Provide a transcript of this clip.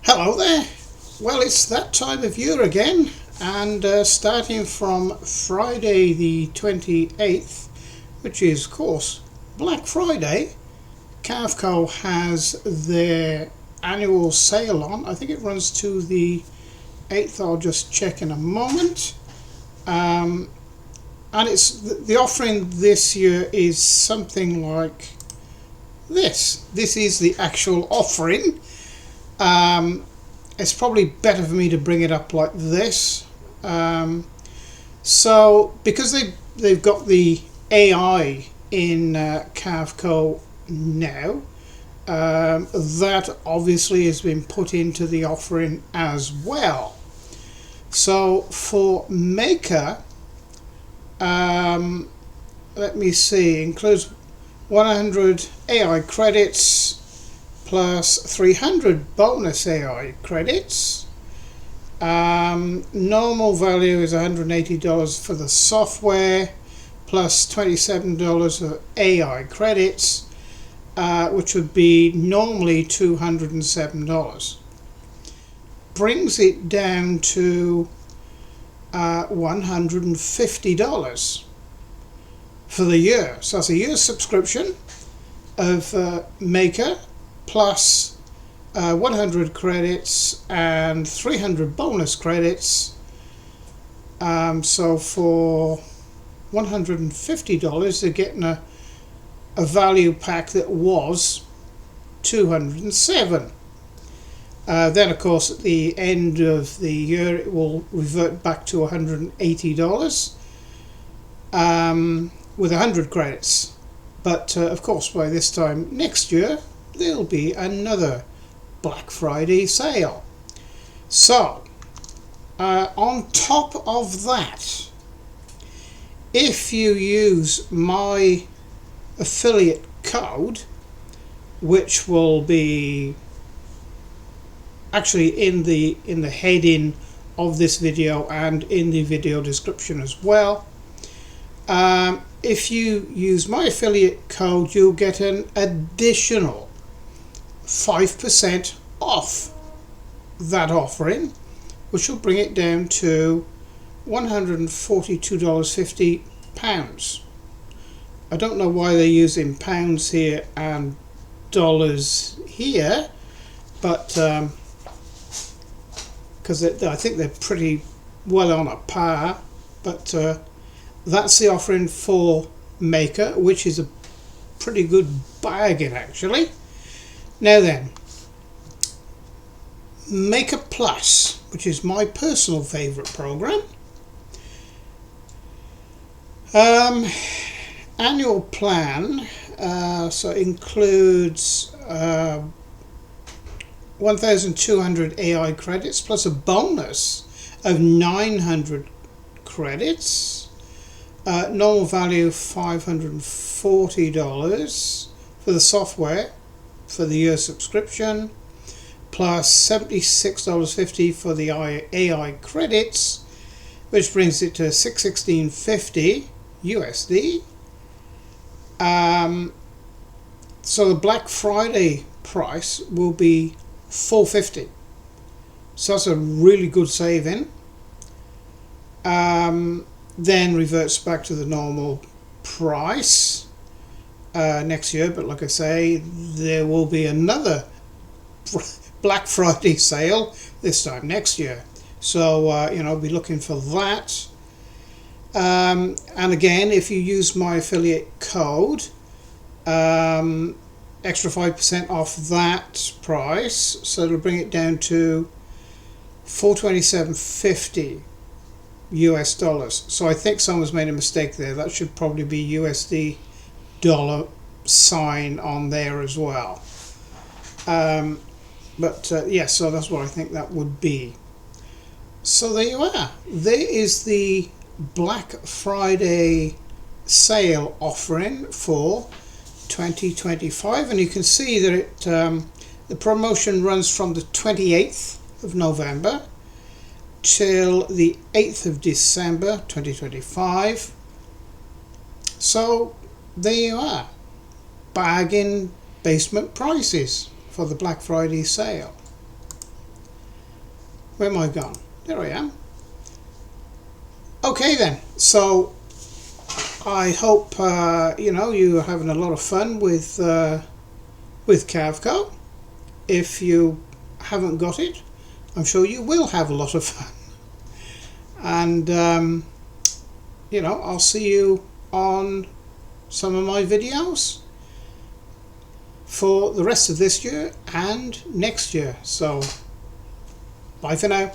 Hello there. Well, it's that time of year again, and starting from Friday the 28th, which is of course Black Friday, Carveco has their annual sale on. I think it runs to the 8th. I'll just check in a moment. And it's the offering this year is something like this. This is the actual offering. It's probably better for me to bring it up like this. So because they've got the AI in Carveco now, that obviously has been put into the offering as well. So for Maker, let me see, includes 100 AI credits plus 300 bonus AI credits. Normal value is $180 for the software plus $27 of AI credits, which would be normally $207. Brings it down to $150 for the year. So that's a year's subscription of Maker plus 100 credits and 300 bonus credits. So for $150 they're getting a value pack that was $207. Then of course at the end of the year it will revert back to $180 with 100 credits. But of course by this time next year there'll be another Black Friday sale. So on top of that, if you use my affiliate code, which will be actually in the heading of this video and in the video description as well, if you use my affiliate code you'll get an additional 5% off that offering, which will bring it down to £142.50. I don't know why they're using pounds here and dollars here, but because I think they're pretty well on a par. But that's the offering for Maker, which is a pretty good bargain actually. Now then, Maker Plus, which is my personal favourite program. Annual plan, so includes 1,200 AI credits plus a bonus of 900 credits. Normal value $540 for the software for the year subscription, plus $76.50 for the AI credits, which brings it to $616.50 USD. So the Black Friday price will be $450. So that's a really good saving. Then reverts back to the normal price next year, but like I say, there will be another Black Friday sale this time next year, so I'll be looking for that. And again, if you use my affiliate code, extra 5% off that price, so it'll bring it down to $427.50 US dollars. So I think someone's made a mistake there. That should probably be USD dollar sign on there as well. Yes, so that's what I think that would be. So there you are. There is the Black Friday sale offering for 2025, and you can see that it the promotion runs from the 28th of November till the 8th of December 2025. So there you are, bargain basement prices for the Black Friday sale. Where am I gone? There I am. Okay then, so I hope you know, you're having a lot of fun with Carveco. If you haven't got it, I'm sure you will have a lot of fun. And you know, I'll see you on some of my videos for the rest of this year and next year. So bye for now.